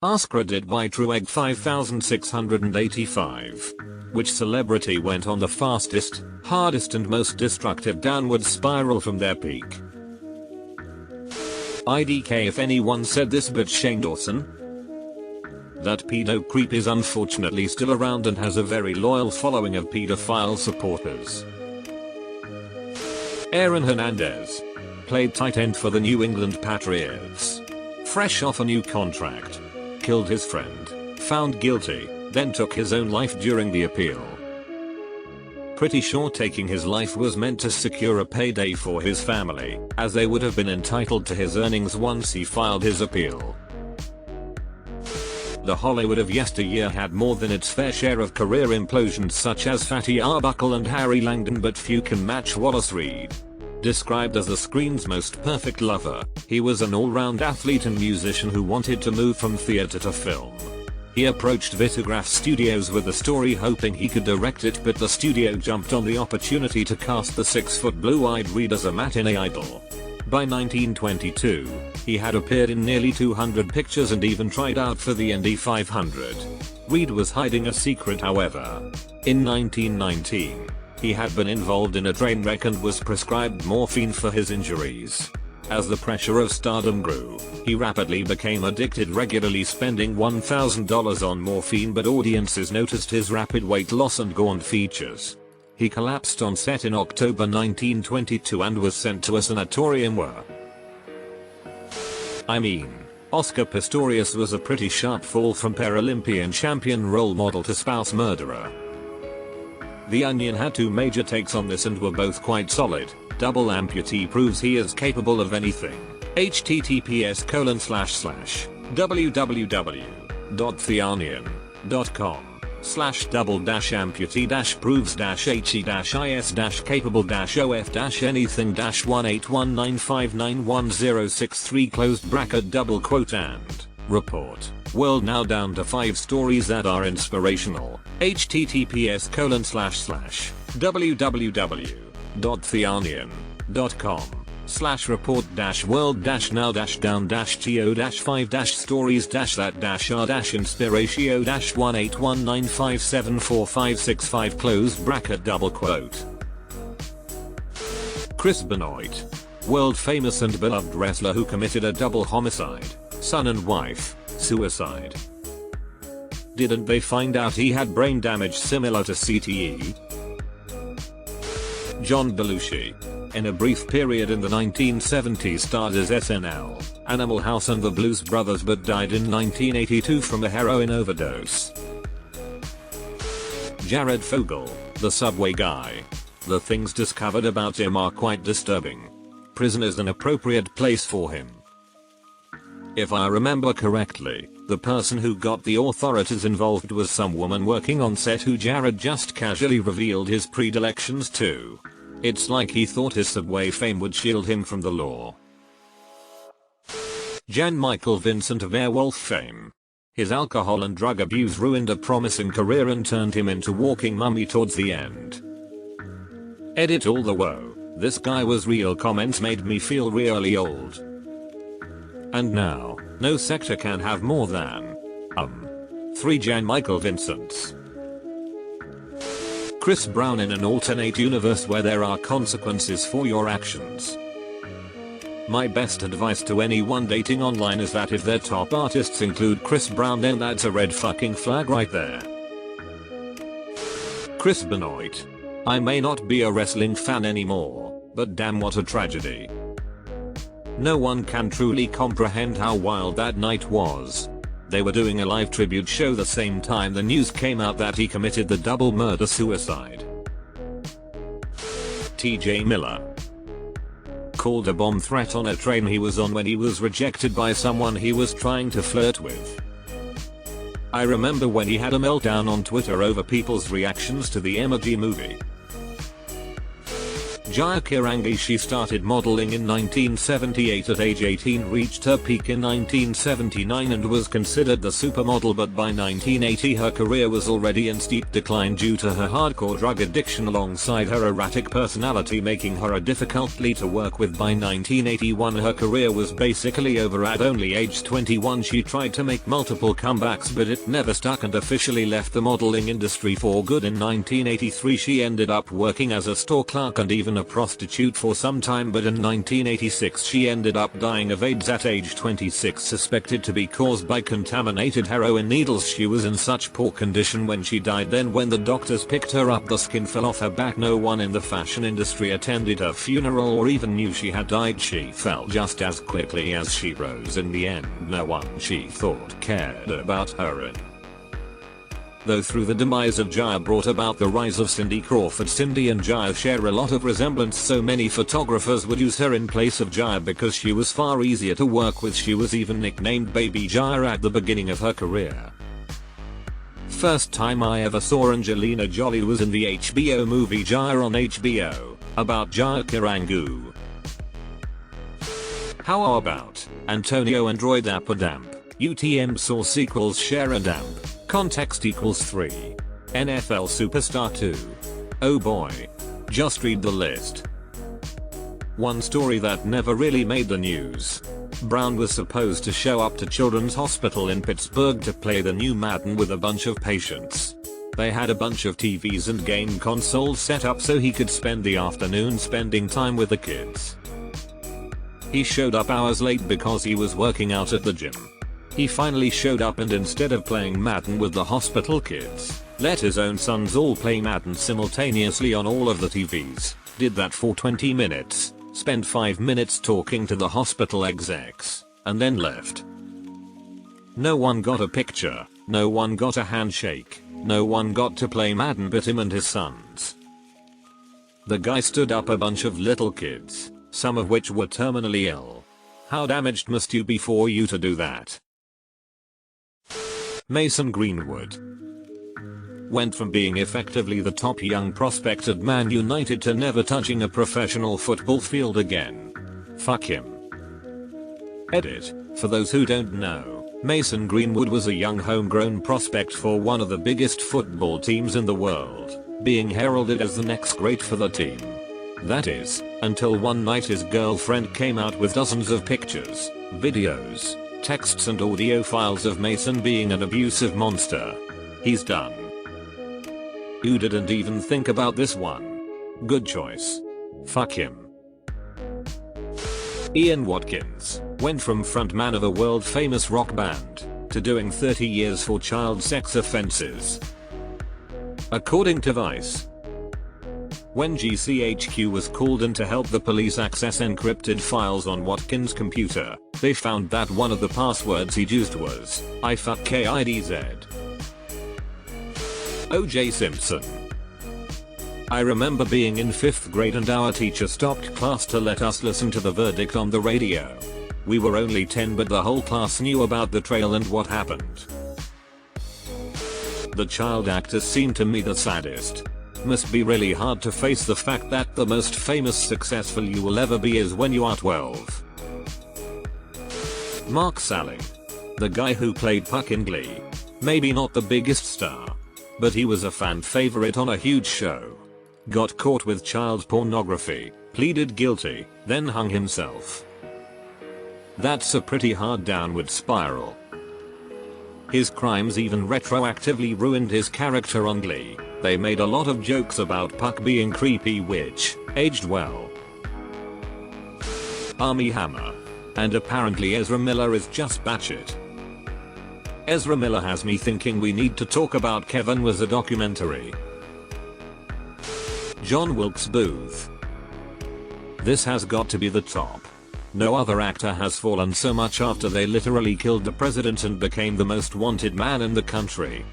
AskReddit by Truegg 5685. Which celebrity went on the fastest, hardest and most destructive downward spiral from their peak? IDK if anyone said this but Shane Dawson? That pedo creep is unfortunately still around and has a very loyal following of pedophile supporters. Aaron Hernandez. Played tight end for the New England Patriots. Fresh off a new contract. Killed his friend. Found guilty, then took his own life during the appeal. Pretty sure taking his life was meant to secure a payday for his family, as they would have been entitled to his earnings once he filed his appeal. The Hollywood of yesteryear had more than its fair share of career implosions such as Fatty Arbuckle and Harry Langdon, but few can match Wallace Reed. Described as the screen's most perfect lover, he was an all-round athlete and musician who wanted to move from theater to film. He approached Vitagraph Studios with the story hoping he could direct it, but the studio jumped on the opportunity to cast the 6-foot blue-eyed Reed as a matinee idol. By 1922, he had appeared in nearly 200 pictures and even tried out for the Indy 500. Reed was hiding a secret, however. In 1919, he had been involved in a train wreck and was prescribed morphine for his injuries. As the pressure of stardom grew, he rapidly became addicted, regularly spending $1,000 on morphine, but audiences noticed his rapid weight loss and gaunt features. He collapsed on set in October 1922 and was sent to a sanatorium where Oscar Pistorius was a pretty sharp fall from Paralympian champion role model to spouse murderer. The Onion had 2 major takes on this and were both quite solid. Double amputee proves he is capable of anything. https://www.theonion.com/double-amputee-proves-he-is-capable-of-1819591063 closed bracket double quote and report. World now down to 5 stories that are inspirational. https://www.theonion.com/report-world-now-to-5-stories-that-18195745665 closed bracket double quote. Chris Benoit. World famous and beloved wrestler who committed a double homicide, son and wife, suicide. Didn't they find out he had brain damage similar to CTE? John Belushi. In a brief period in the 1970s starred as SNL, Animal House and the Blues Brothers, but died in 1982 from a heroin overdose. Jared Fogle, the subway guy. The things discovered about him are quite disturbing. Prison is an appropriate place for him. If I remember correctly, the person who got the authorities involved was some woman working on set who Jared just casually revealed his predilections to. It's like he thought his subway fame would shield him from the law. Jan Michael Vincent of Airwolf fame. His alcohol and drug abuse ruined a promising career and turned him into walking mummy towards the end. Edit all the "whoa, this guy was real" comments made me feel really old. And now, no sector can have more than 3 Jan Michael Vincents. Chris Brown. In an alternate universe where there are consequences for your actions, my best advice to anyone dating online is that if their top artists include Chris Brown, then that's a red fucking flag right there. Chris Benoit. I may not be a wrestling fan anymore, but damn what a tragedy. No one can truly comprehend how wild that night was. They were doing a live tribute show the same time the news came out that he committed the double murder suicide. TJ Miller. Called a bomb threat on a train he was on when he was rejected by someone he was trying to flirt with. I remember when he had a meltdown on Twitter over people's reactions to the Emoji Movie. Jaya Kirangi. She started modeling in 1978 at age 18, reached her peak in 1979 and was considered the supermodel, but by 1980 her career was already in steep decline due to her hardcore drug addiction alongside her erratic personality, making her a difficult lead to work with. By 1981 her career was basically over. At only age 21 she tried to make multiple comebacks, but it never stuck and officially left the modeling industry for good. In 1983 she ended up working as a store clerk and even a prostitute for some time, but in 1986 she ended up dying of AIDS at age 26, suspected to be caused by contaminated heroin needles. She was in such poor condition when she died. Then when the doctors picked her up, the skin fell off her back. No one in the fashion industry attended her funeral or even knew she had died. She fell just as quickly as she rose. In the end, no one she thought cared about her. Though through the demise of Jaya brought about the rise of Cindy Crawford. Cindy and Jaya share a lot of resemblance, so many photographers would use her in place of Jaya because she was far easier to work with. She was even nicknamed Baby Jaya at the beginning of her career. First time I ever saw Angelina Jolie was in the HBO movie Jaya on HBO, about Jaya Kirangu. How about Antonio Android Appadamp, UTM source equals share and amp, context equals 3, NFL Superstar 2. Oh boy. Just read the list. One story that never really made the news. Brown was supposed to show up to Children's Hospital in Pittsburgh to play the new Madden with a bunch of patients. They had a bunch of TVs and game consoles set up so he could spend the afternoon spending time with the kids. He showed up hours late because he was working out at the gym. He finally showed up and instead of playing Madden with the hospital kids, let his own sons all play Madden simultaneously on all of the TVs. Did that for 20 minutes, spent 5 minutes talking to the hospital execs, and then left. No one got a picture, no one got a handshake, no one got to play Madden but him and his sons. The guy stood up a bunch of little kids, some of which were terminally ill. How damaged must you be for you to do that? Mason Greenwood went from being effectively the top young prospect at Man United to never touching a professional football field again. Fuck him. Edit. For those who don't know, Mason Greenwood was a young homegrown prospect for one of the biggest football teams in the world, being heralded as the next great for the team. That is, until one night his girlfriend came out with dozens of pictures, videos, texts and audio files of Mason being an abusive monster. He's done. You didn't even think about this one. Good choice. Fuck him. Ian Watkins went from frontman of a world famous rock band to doing 30 years for child sex offenses. According to Vice, when GCHQ was called in to help the police access encrypted files on Watkins' computer, they found that one of the passwords he used was I fuck KIDZ. O.J. Simpson. I remember being in 5th grade and our teacher stopped class to let us listen to the verdict on the radio. We were only 10 but the whole class knew about the trial and what happened. The child actors seem to me the saddest. Must be really hard to face the fact that the most famous successful you will ever be is when you are 12. Mark Salling. The guy who played Puck in Glee. Maybe not the biggest star, but he was a fan favorite on a huge show. Got caught with child pornography, pleaded guilty, then hung himself. That's a pretty hard downward spiral. His crimes even retroactively ruined his character on Glee. They made a lot of jokes about Puck being creepy which aged well. Armie Hammer. And apparently Ezra Miller is just batshit. Ezra Miller has me thinking we need to talk about Kevin Was a documentary. John Wilkes Booth. This has got to be the top. No other actor has fallen so much after they literally killed the president and became the most wanted man in the country.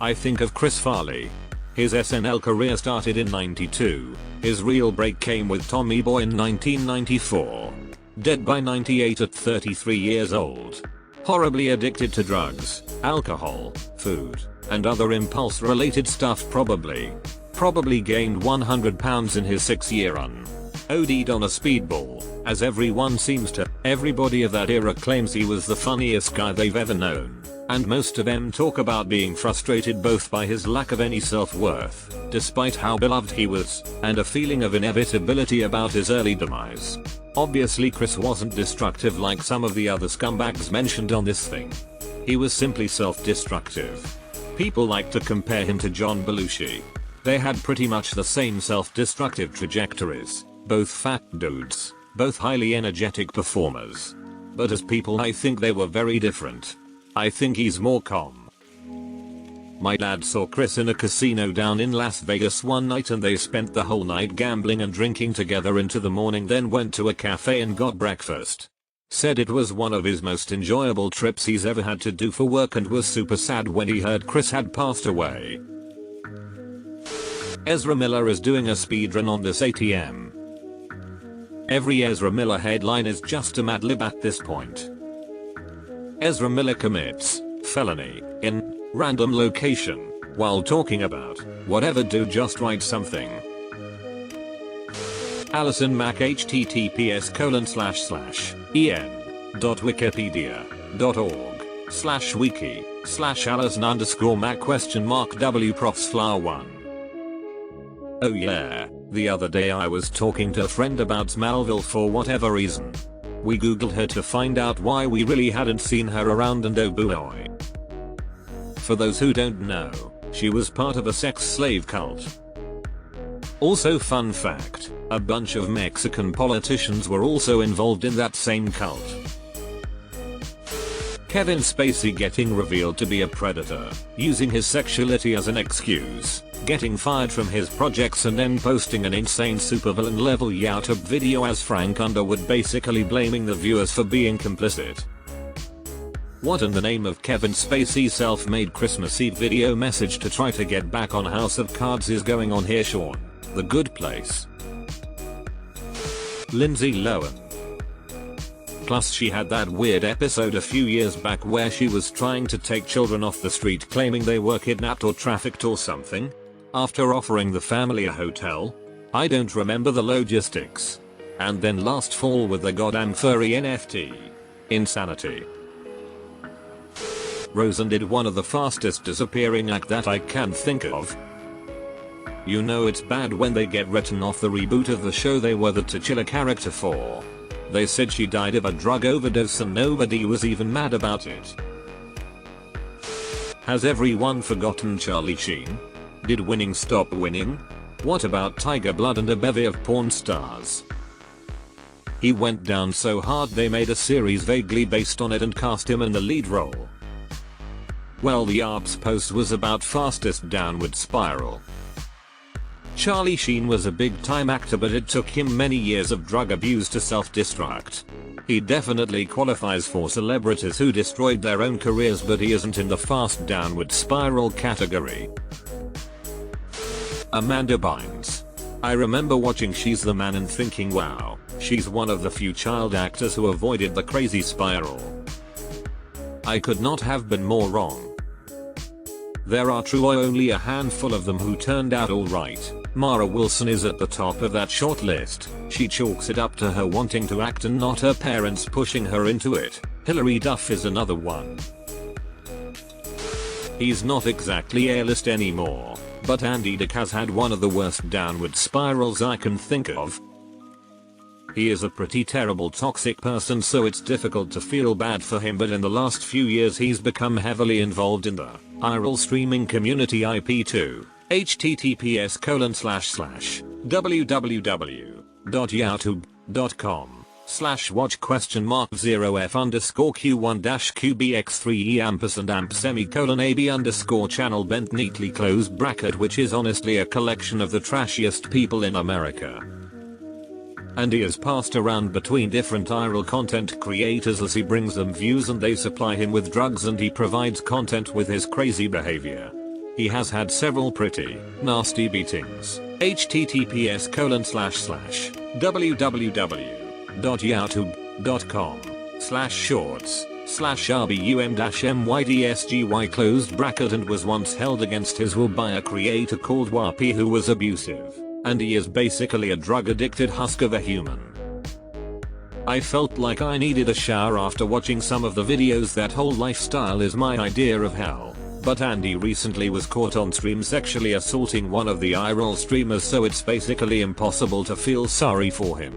I think of Chris Farley. His SNL career started in '92. His real break came with Tommy Boy in 1994. Dead by 98 at 33 years old. Horribly addicted to drugs, alcohol, food, and other impulse related stuff probably. Probably gained 100 pounds in his 6-year run. OD'd on a speedball, as everyone seems to. Everybody of that era claims he was the funniest guy they've ever known. And most of them talk about being frustrated both by his lack of any self-worth, despite how beloved he was, and a feeling of inevitability about his early demise. Obviously Chris wasn't destructive like some of the other scumbags mentioned on this thing. He was simply self-destructive. People like to compare him to John Belushi. They had pretty much the same self-destructive trajectories, both fat dudes, both highly energetic performers. But as people I think they were very different. I think he's more calm. My dad saw Chris in a casino down in Las Vegas one night and they spent the whole night gambling and drinking together into the morning, then went to a cafe and got breakfast. Said it was one of his most enjoyable trips he's ever had to do for work and was super sad when he heard Chris had passed away. Ezra Miller is doing a speedrun on this ATM. Every Ezra Miller headline is just a Mad Lib at this point. Ezra Miller commits felony in random location while talking about whatever. Do just write something. Alison Mack https://en.wikipedia.org/wiki/Alison_Mac?w_profs1. Oh yeah, the other day I was talking to a friend about Smallville for whatever reason. We googled her to find out why we really hadn't seen her around, and oh boy. For those who don't know, she was part of a sex slave cult. Also fun fact, a bunch of Mexican politicians were also involved in that same cult. Kevin Spacey getting revealed to be a predator, using his sexuality as an excuse, getting fired from his projects and then posting an insane supervillain level YouTube video as Frank Underwood, basically blaming the viewers for being complicit. What in the name of Kevin Spacey's self-made Christmas Eve video message to try to get back on House of Cards is going on here, Sean? The Good Place. Lindsay Lohan. Plus she had that weird episode a few years back where she was trying to take children off the street claiming they were kidnapped or trafficked or something, after offering the family a hotel. I don't remember the logistics. And then last fall with the goddamn furry NFT. Insanity. Rosen did one of the fastest disappearing act that I can think of. You know it's bad when they get written off the reboot of the show they were the titular character for. They said she died of a drug overdose and nobody was even mad about it. Has everyone forgotten Charlie Sheen? Did winning stop winning? What about Tiger Blood and a bevy of porn stars? He went down so hard they made a series vaguely based on it and cast him in the lead role. Well, the ARP's post was about fastest downward spiral. Charlie Sheen was a big time actor, but it took him many years of drug abuse to self-destruct. He definitely qualifies for celebrities who destroyed their own careers, but he isn't in the fast downward spiral category. Amanda Bynes. I remember watching She's the Man and thinking, wow, she's one of the few child actors who avoided the crazy spiral. I could not have been more wrong. There are truly only a handful of them who turned out alright. Mara Wilson is at the top of that short list. She chalks it up to her wanting to act and not her parents pushing her into it. Hilary Duff is another one. He's not exactly A-list anymore, but Andy Dick has had one of the worst downward spirals I can think of. He is a pretty terrible toxic person, so it's difficult to feel bad for him, but in the last few years he's become heavily involved in the IRL streaming community IP2. https://www.youtube.com/watch?0f_qbx3e_amp_ab_channel bent neatly closed bracket, which is honestly a collection of the trashiest people in America. And he is passed around between different IRL content creators as he brings them views and they supply him with drugs and he provides content with his crazy behavior. He has had several pretty nasty beatings. https://www.youtube.com/shorts /rbum-mydsgy closed bracket and was once held against his will by a creator called Wapi who was abusive, and he is basically a drug addicted husk of a human. I felt like I needed a shower after watching some of the videos. That whole lifestyle is my idea of hell. But Andy recently was caught on stream sexually assaulting one of the IRL streamers, so it's basically impossible to feel sorry for him.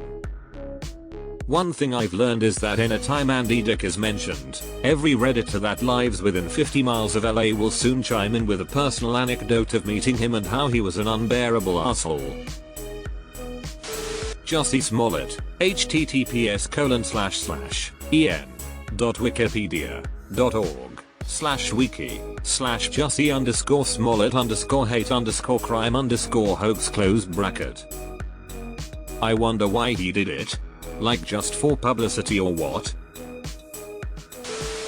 One thing I've learned is that anytime Andy Dick is mentioned, every Redditor that lives within 50 miles of LA will soon chime in with a personal anecdote of meeting him and how he was an unbearable asshole. Jussie Smollett, https://en.wikipedia.org/wiki/Jussie_Smollett_hate_crime_hoax closed bracket. I wonder why he did it? Like just for publicity or what?